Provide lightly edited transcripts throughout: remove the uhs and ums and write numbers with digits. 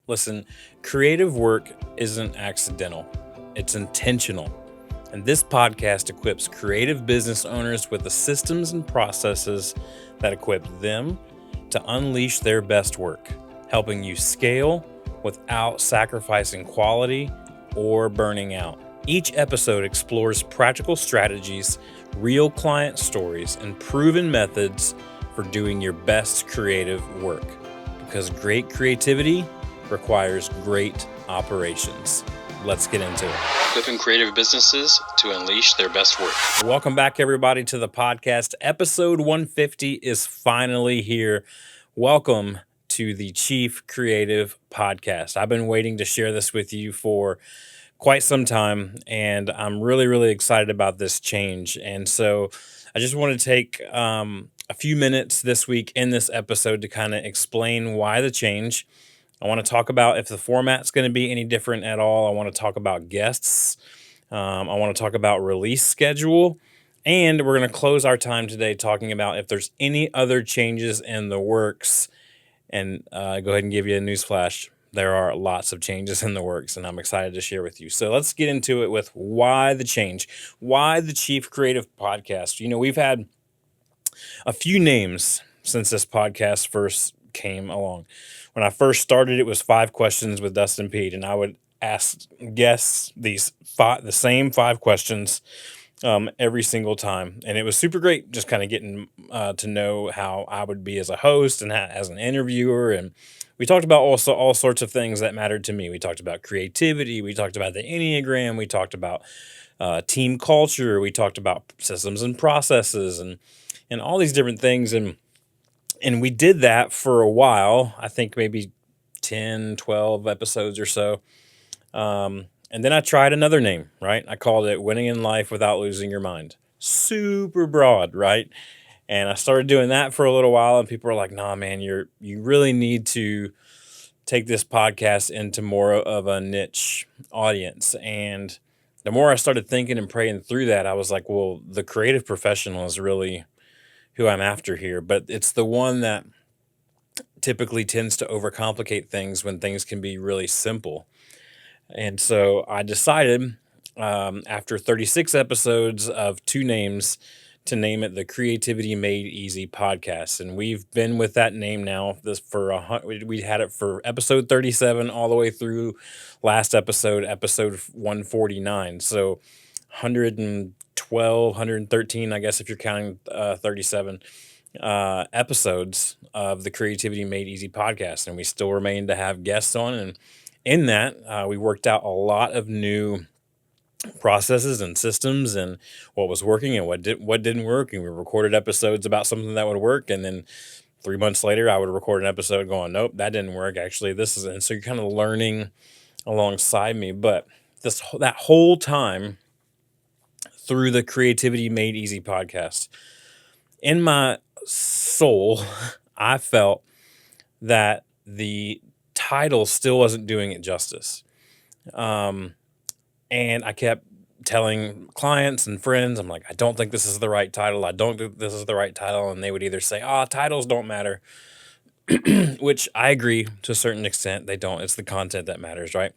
Listen, creative work isn't accidental, it's intentional. And this podcast equips creative business owners with the systems and processes that equip them to unleash their best work, helping you scale without sacrificing quality or burning out. Each episode explores practical strategies, real client stories, and proven methods for doing your best creative work. Because great creativity requires great operations. Let's get into it. Equipping creative businesses to unleash their best work. Welcome back, everybody, to the podcast. Episode 150 is finally here. Welcome to the Chief Creative Podcast. I've been waiting to share this with you for quite some time, and I'm really excited about this change. And so I just want to take a few minutes this week in this episode to kind of explain why the change. I want to talk about if the format's going to be any different at all. I want to talk about guests. I want to talk about release schedule. And we're going to close our time today talking about if there's any other changes in the works. And go ahead and give you a newsflash. There are lots of changes in the works, and I'm excited to share with you. So let's get into it with why the change, why the Chief Creative Podcast. You know, we've had a few names since this podcast first came along. When I first started, it was 5 questions with Dustin Pead, and I would ask guests the same 5 questions every single time. And it was super great just kind of getting to know how I would be as a host and as an interviewer. And we talked about also all sorts of things that mattered to me. We talked about creativity. We talked about the Enneagram. We talked about team culture. We talked about systems and processes and all these different things. And we did that for a while, I think maybe 10, 12 episodes or so. And then I tried another name, right? I called it Winning in Life Without Losing Your Mind. Super broad, right? And I started doing that for a little while, and people were like, nah, man, you really need to take this podcast into more of a niche audience. And the more I started thinking and praying through that, I was like, well, the creative professional is really who I'm after here, but it's the one that typically tends to overcomplicate things when things can be really simple. And so I decided after 36 episodes of 2 names to name it the Creativity Made Easy Podcast. And we've been with that name now we had it for episode 37 all the way through last episode 149. So 112, 113, I guess, if you're counting 37 episodes of the Creativity Made Easy Podcast. And we still remain to have guests on. And in that, we worked out a lot of new processes and systems and what was working and what didn't work. And we recorded episodes about something that would work. And then 3 months later, I would record an episode going, nope, that didn't work. Actually, this is, and so you're kind of learning alongside me. But that whole time through the Creativity Made Easy podcast, in my soul, I felt that the title still wasn't doing it justice. And I kept telling clients and friends, I'm like, I don't think this is the right title. I don't think this is the right title. And they would either say, titles don't matter, which I agree to a certain extent. They don't. It's the content that matters, right?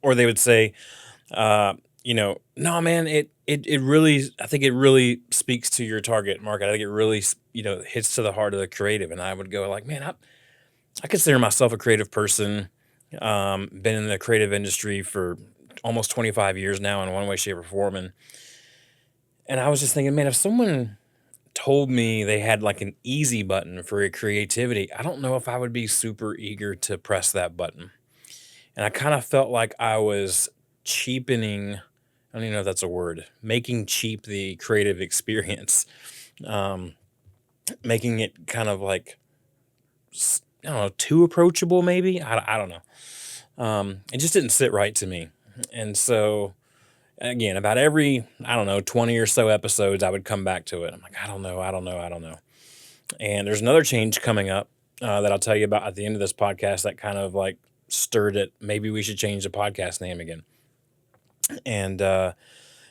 Or they would say, no, man, it really, I think it really speaks to your target market. I think it really, hits to the heart of the creative. And I would go like, man, I consider myself a creative person. Been in the creative industry for almost 25 years now in one way, shape, or form. And I was just thinking, man, if someone told me they had like an easy button for creativity, I don't know if I would be super eager to press that button. And I kind of felt like I was cheapening, I don't even know if that's a word, making cheap the creative experience, making it kind of like, I don't know, too approachable maybe. I don't know. It just didn't sit right to me. And so, again, about every, 20 or so episodes, I would come back to it. I'm like, I don't know. And there's another change coming up that I'll tell you about at the end of this podcast that kind of like stirred it. Maybe we should change the podcast name again. And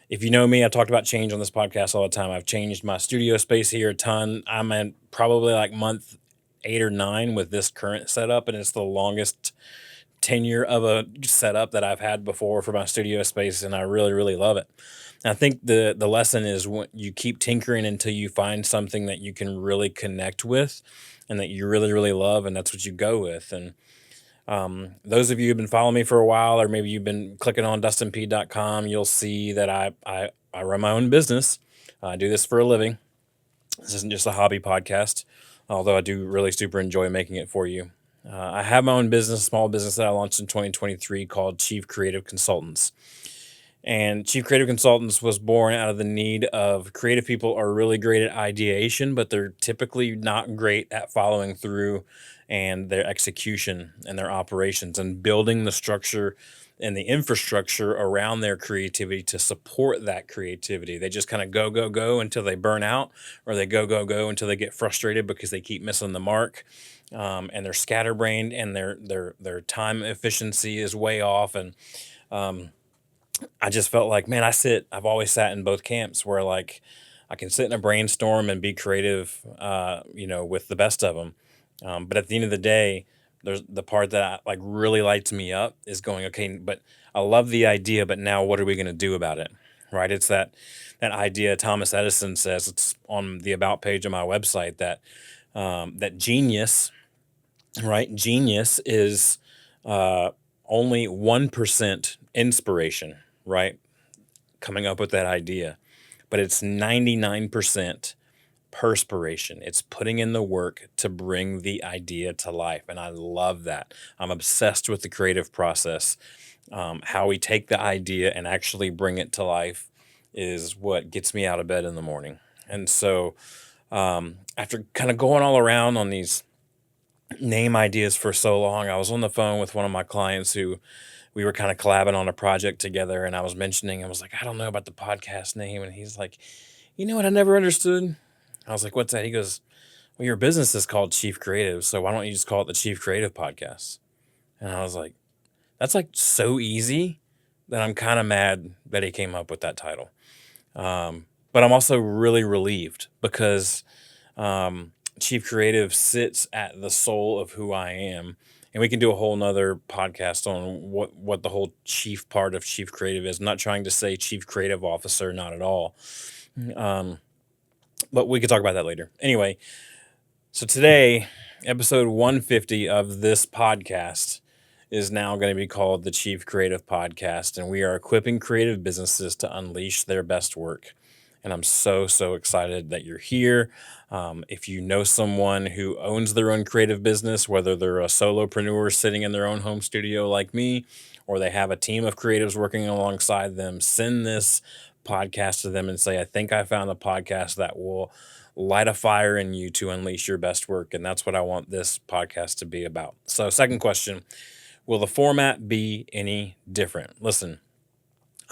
if you know me, I talked about change on this podcast all the time. I've changed my studio space here a ton. I'm at probably like month 8 or 9 with this current setup, and it's the longest tenure of a setup that I've had before for my studio space, and I really, really love it. And I think the lesson is when you keep tinkering until you find something that you can really connect with and that you really, really love, and that's what you go with. And those of you who've been following me for a while, or maybe you've been clicking on dustinpead.com, you'll see that I run my own business. I do this for a living. This isn't just a hobby podcast, although I do really super enjoy making it for you. I have my own business, small business that I launched in 2023 called Chief Creative Consultants. And Chief Creative Consultants was born out of the need of creative people are really great at ideation, but they're typically not great at following through and their execution and their operations and building the structure and the infrastructure around their creativity to support that creativity. They just kind of go, go, go until they burn out, or they go, go, go until they get frustrated because they keep missing the mark. And they're scatterbrained, and their time efficiency is way off. And um, I just felt like, man, I've always sat in both camps where like I can sit in a brainstorm and be creative, with the best of them. But at the end of the day, there's the part that like really lights me up is going, okay, but I love the idea, but now what are we going to do about it? Right. It's that idea Thomas Edison says, it's on the about page of my website, that genius, right? Genius is only 1% inspiration, right? Coming up with that idea, but it's 99% perspiration. It's putting in the work to bring the idea to life. And I love that. I'm obsessed with the creative process. How we take the idea and actually bring it to life is what gets me out of bed in the morning. And so, after kind of going all around on these name ideas for so long, I was on the phone with one of my clients who we were kind of collabing on a project together. And I was mentioning, I was like, I don't know about the podcast name. And he's like, you know what? I never understood. I was like, what's that? He goes, well, your business is called Chief Creative. So why don't you just call it the Chief Creative Podcast? And I was like, that's like so easy that I'm kind of mad that he came up with that title. But I'm also really relieved because Chief Creative sits at the soul of who I am. And we can do a whole nother podcast on what the whole chief part of Chief Creative is. I'm not trying to say Chief Creative Officer, not at all. Um, but we could talk about that later. Anyway, so today, episode 150 of this podcast is now going to be called the Chief Creative Podcast, and we are equipping creative businesses to unleash their best work. And I'm so, so excited that you're here. If you know someone who owns their own creative business, whether they're a solopreneur sitting in their own home studio like me, or they have a team of creatives working alongside them, send this podcast to them and say, I think I found a podcast that will light a fire in you to unleash your best work. And that's what I want this podcast to be about. So, second question, will the format be any different? Listen,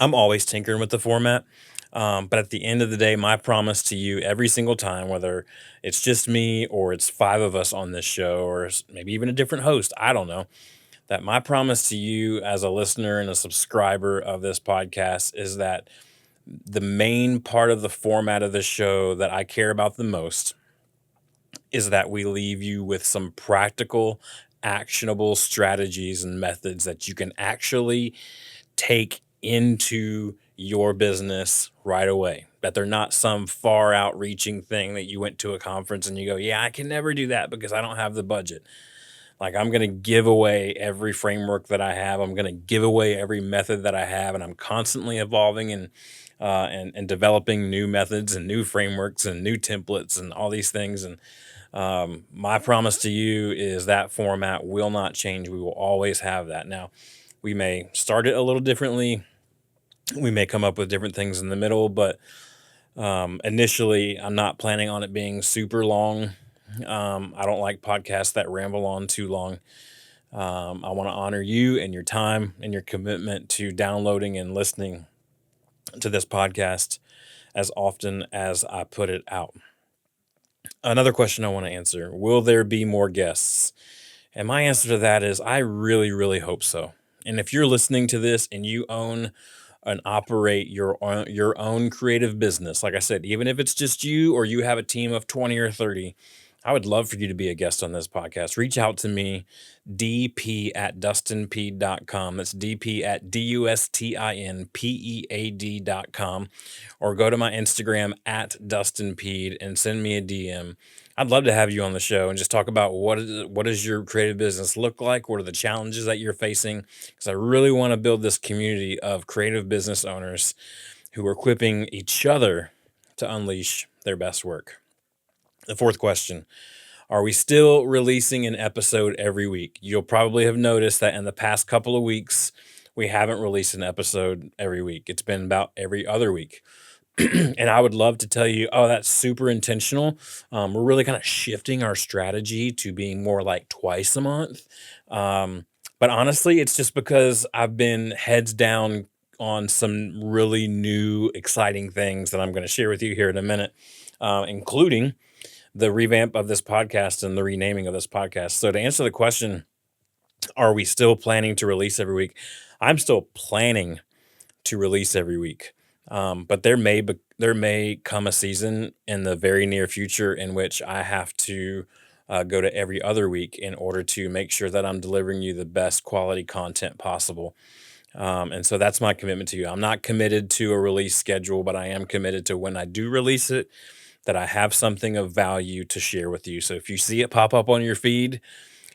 I'm always tinkering with the format. But at the end of the day, my promise to you every single time, whether it's just me or it's 5 of us on this show, or maybe even a different host, I don't know, that my promise to you as a listener and a subscriber of this podcast is that the main part of the format of the show that I care about the most is that we leave you with some practical, actionable strategies and methods that you can actually take into your business right away. That they're not some far out reaching thing that you went to a conference and you go, yeah, I can never do that because I don't have the budget. Like, I'm going to give away every framework that I have. I'm going to give away every method that I have, and I'm constantly evolving and developing new methods and new frameworks and new templates and all these things. And my promise to you is that format will not change. We will always have that. Now, we may start it a little differently. We may come up with different things in the middle, but initially, I'm not planning on it being super long. I don't like podcasts that ramble on too long. I want to honor you and your time and your commitment to downloading and listening to this podcast as often as I put it out. Another question I want to answer, will there be more guests? And my answer to that is I really, really hope so. And if you're listening to this and you own and operate your own creative business, like I said, even if it's just you or you have a team of 20 or 30, I would love for you to be a guest on this podcast. Reach out to me, dp at dustinpead.com. That's dp at dustinpead.com. Or go to my Instagram at dustinpead and send me a DM. I'd love to have you on the show and just talk about what does your creative business look like? What are the challenges that you're facing? Because I really want to build this community of creative business owners who are equipping each other to unleash their best work. The fourth question: are we still releasing an episode every week? You'll probably have noticed that in the past couple of weeks, we haven't released an episode every week. It's been about every other week. And I would love to tell you, oh, that's super intentional. We're really kind of shifting our strategy to being more like twice a month. But honestly, it's just because I've been heads down on some really new, exciting things that I'm going to share with you here in a minute, including the revamp of this podcast and the renaming of this podcast. So to answer the question, are we still planning to release every week? I'm still planning to release every week. But there may come a season in the very near future in which I have to go to every other week in order to make sure that I'm delivering you the best quality content possible. And so that's my commitment to you. I'm not committed to a release schedule, but I am committed to when I do release it, that I have something of value to share with you. So if you see it pop up on your feed,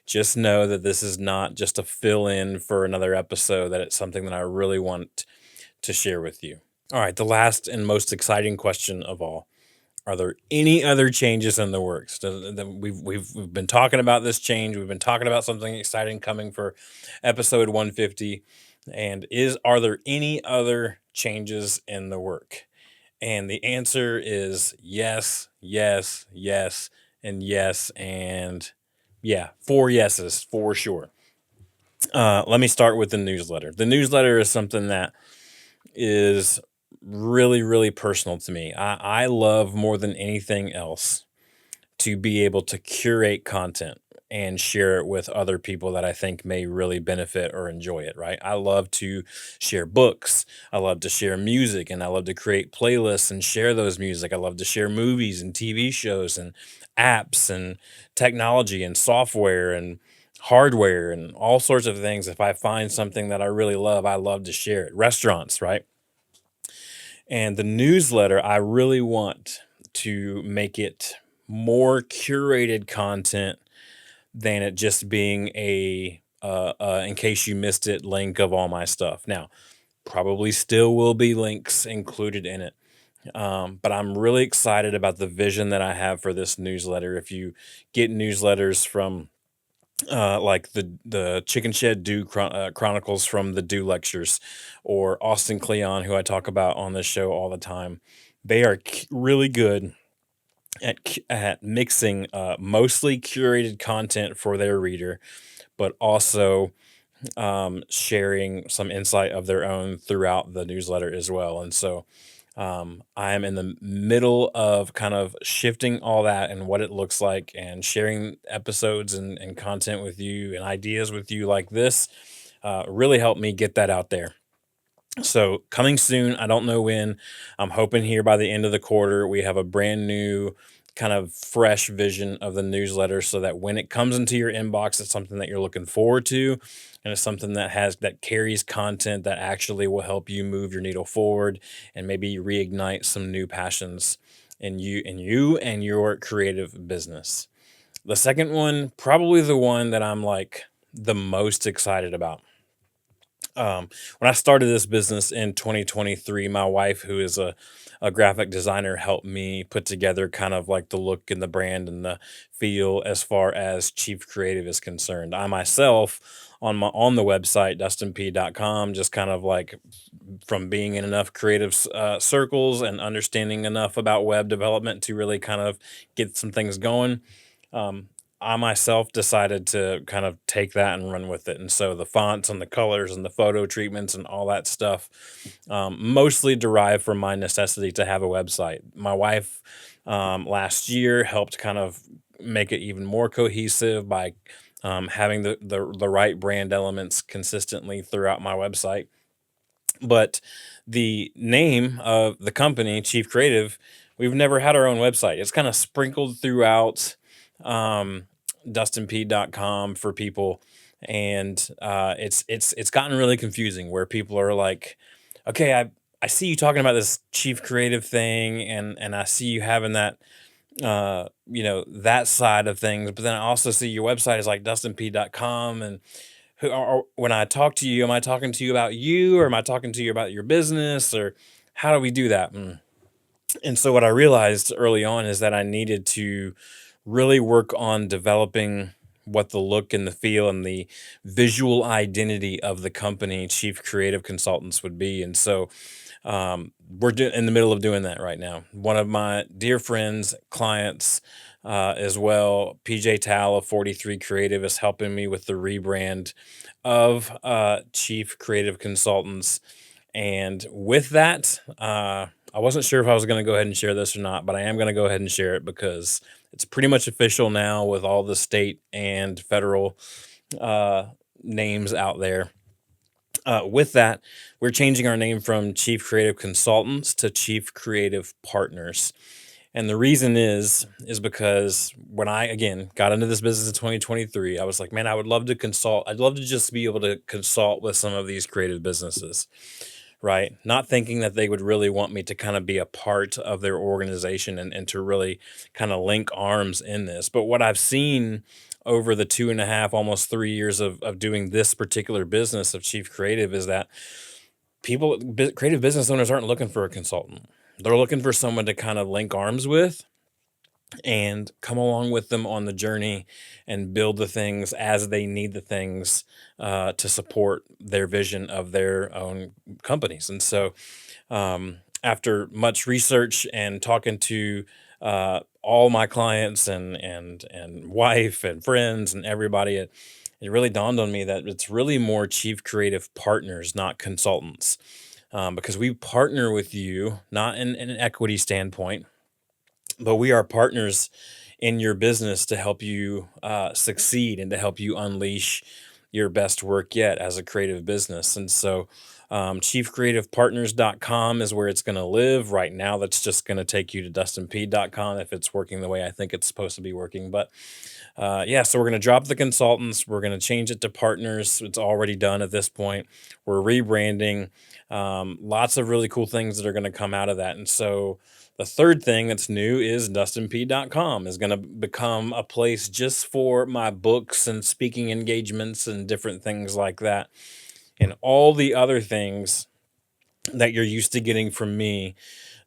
just know that this is not just a fill in for another episode, that it's something that I really want to share with you. All right, the last and most exciting question of all: are there any other changes in the works? We've been talking about this change. We've been talking about something exciting coming for episode 150. And are there any other changes in the work? And the answer is yes, yes, yes, and yes, and yeah, 4 yeses for sure. Let me start with the newsletter. The newsletter is something that is really, really personal to me. I love more than anything else to be able to curate content and share it with other people that I think may really benefit or enjoy it, right? I love to share books. I love to share music, and I love to create playlists and share those music. I love to share movies and TV shows and apps and technology and software and hardware and all sorts of things. If I find something that I really love, I love to share it. Restaurants, right? And the newsletter, I really want to make it more curated content than it just being a in case you missed it link of all my stuff. Now, probably still will be links included in it. But I'm really excited about the vision that I have for this newsletter. If you get newsletters from like the Chicken Shed Chronicles from the Do Lectures, or Austin Kleon, who I talk about on this show all the time, they are really good at mixing mostly curated content for their reader, but also sharing some insight of their own throughout the newsletter as well. And so I am in the middle of kind of shifting all that and what it looks like, and sharing episodes and content with you and ideas with you like this really helped me get that out there. So coming soon, I don't know when. I'm hoping here by the end of the quarter, we have a brand new kind of fresh vision of the newsletter, so that when it comes into your inbox, it's something that you're looking forward to, and it's something that carries content that actually will help you move your needle forward and maybe reignite some new passions in you and your creative business. The second one, probably the one that I'm like the most excited about. When I started this business in 2023, my wife, who is a graphic designer, helped me put together kind of like the look and the brand and the feel as far as Chief Creative is concerned. I myself, on the website dustinpead.com, just kind of like from being in enough creative circles and understanding enough about web development to really kind of get some things going. Um, I myself decided to kind of take that and run with it. And so the fonts and the colors and the photo treatments and all that stuff mostly derived from my necessity to have a website. My wife last year helped kind of make it even more cohesive by having the right brand elements consistently throughout my website. But the name of the company, Chief Creative, we've never had our own website. It's kind of sprinkled throughout dustinpead.com for people, and it's gotten really confusing where people are like, okay, I see you talking about this chief creative thing, and I see you having that that side of things, but then I also see your website is like dustinpead.com, and when I talk to you, am I talking to you about you, or am I talking to you about your business, or how do we do that? And so what I realized early on is that I needed to really work on developing what the look and the feel and the visual identity of the company chief creative consultants would be. And so in the middle of doing that right now. One of my dear friends, clients as well, PJ Tal of 43 Creative, is helping me with the rebrand of chief creative consultants. And with that, I wasn't sure if I was going to go ahead and share this or not, but I am going to go ahead and share it because it's pretty much official now with all the state and federal uh, names out there. With that, we're changing our name from Chief Creative Consultants to Chief Creative Partners. And the reason is because when I again got into this business in 2023, I was like, man, I would love to consult. I'd love to just be able to consult with some of these creative businesses, right? Not thinking that they would really want me to kind of be a part of their organization and to really kind of link arms in this. But what I've seen over the 2.5, almost 3 years of doing this particular business of chief creative is that creative business owners aren't looking for a consultant. They're looking for someone to kind of link arms with and come along with them on the journey and build the things as they need the things to support their vision of their own companies. And so, after much research and talking to all my clients and wife and friends and everybody, it really dawned on me that it's really more chief creative partners, not consultants, because we partner with you not in an equity standpoint, but we are partners in your business to help you succeed and to help you unleash your best work yet as a creative business. And so, chiefcreativepartners.com is where it's going to live right now. That's just going to take you to dustinpead.com if it's working the way I think it's supposed to be working. But yeah, so we're going to drop the consultants. We're going to change it to partners. It's already done at this point. We're rebranding. Lots of really cool things that are going to come out of that. And so the third thing that's new is dustinpead.com is going to become a place just for my books and speaking engagements and different things like that. And all the other things that you're used to getting from me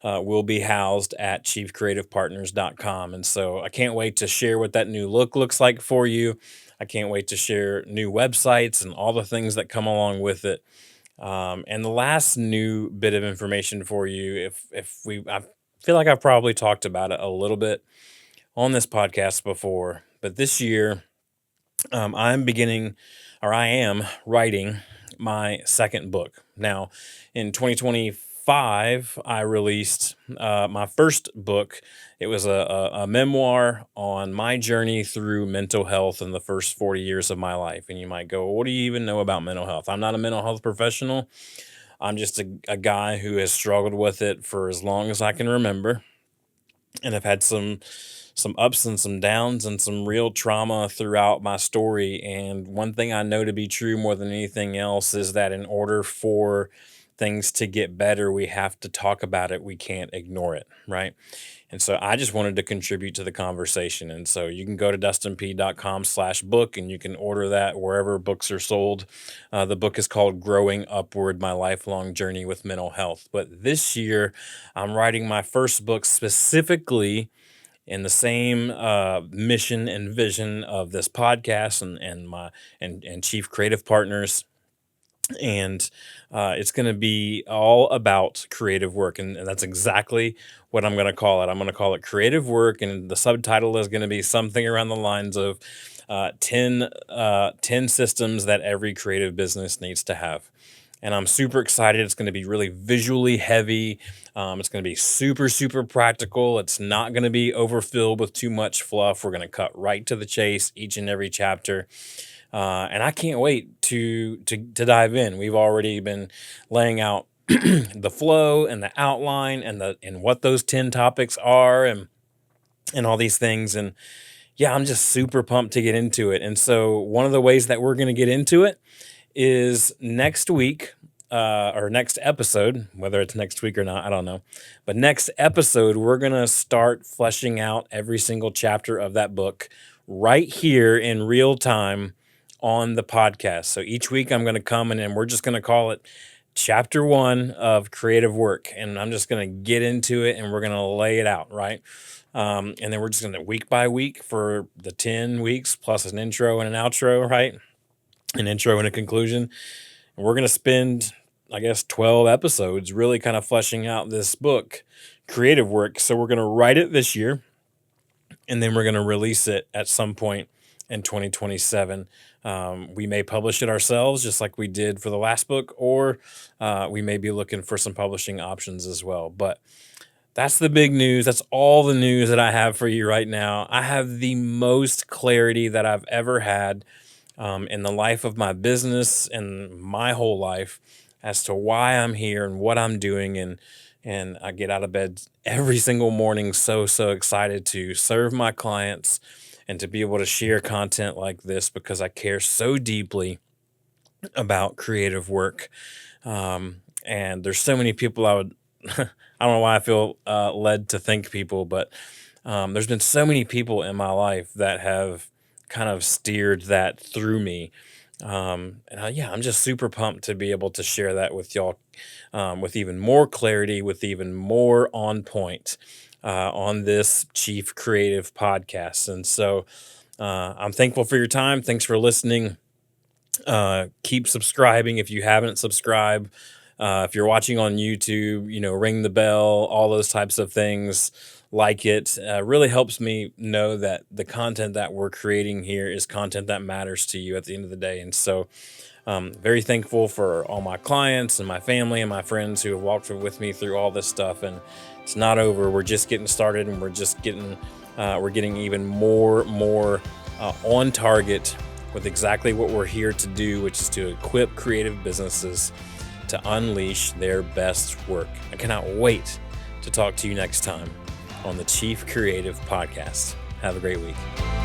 will be housed at chiefcreativepartners.com. And so I can't wait to share what that new look looks like for you. I can't wait to share new websites and all the things that come along with it. And the last new bit of information for you, I feel like I've probably talked about it a little bit on this podcast before, but this year, I am writing my second book. Now, in 2025, I released my first book. It was a memoir on my journey through mental health in the first 40 years of my life. And you might go, well, what do you even know about mental health? I'm not a mental health professional. I'm just a guy who has struggled with it for as long as I can remember, and I've had some ups and some downs and some real trauma throughout my story. And one thing I know to be true more than anything else is that in order for things to get better, we have to talk about it. We can't ignore it, right? And so I just wanted to contribute to the conversation. And so you can go to dustinp.com/book and you can order that wherever books are sold. The book is called Growing Upward, My Lifelong Journey with Mental Health. But this year, I'm writing my first book specifically in the same mission and vision of this podcast and Chief Creative Partners, and it's going to be all about creative work, and that's exactly what I'm going to call it. I'm going to call it creative work, and the subtitle is going to be something around the lines of 10 systems that every creative business needs to have. And I'm super excited. It's going to be really visually heavy. It's going to be super, super practical. It's not going to be overfilled with too much fluff. We're going to cut right to the chase each and every chapter. And I can't wait to dive in. We've already been laying out the flow and the outline and what those 10 topics are and all these things. And yeah, I'm just super pumped to get into it. And so one of the ways that we're going to get into it is next week, or next episode, whether it's next week or not, I don't know. But next episode, we're going to start fleshing out every single chapter of that book right here in real time on the podcast. So each week I'm going to come and we're just going to call it chapter one of creative work. And I'm just going to get into it and we're going to lay it out, right? And then we're just going to week by week for the 10 weeks plus an intro and an outro, right? An intro and a conclusion. And we're going to spend, I guess, 12 episodes really kind of fleshing out this book, creative work. So we're going to write it this year and then we're going to release it at some point in 2027. We may publish it ourselves, just like we did for the last book, or we may be looking for some publishing options as well. But that's the big news. That's all the news that I have for you right now. I have the most clarity that I've ever had in the life of my business and my whole life as to why I'm here and what I'm doing. And I get out of bed every single morning so excited to serve my clients and to be able to share content like this because I care so deeply about creative work. And there's so many people I would, I don't know why I feel led to thank people, but there's been so many people in my life that have kind of steered that through me. Yeah, I'm just super pumped to be able to share that with y'all with even more clarity, with even more on point on this Chief Creative podcast. And so I'm thankful for your time. Thanks for listening. Keep subscribing if you haven't subscribed. If you're watching on YouTube, ring the bell, all those types of things. Like it really helps me know that the content that we're creating here is content that matters to you at the end of the day. And so very thankful for all my clients and my family and my friends who have walked with me through all this stuff. And it's not over. We're just getting started, and we're getting even more on target with exactly what we're here to do, which is to equip creative businesses to unleash their best work. I cannot wait to talk to you next time on the Chief Creative Podcast. Have a great week.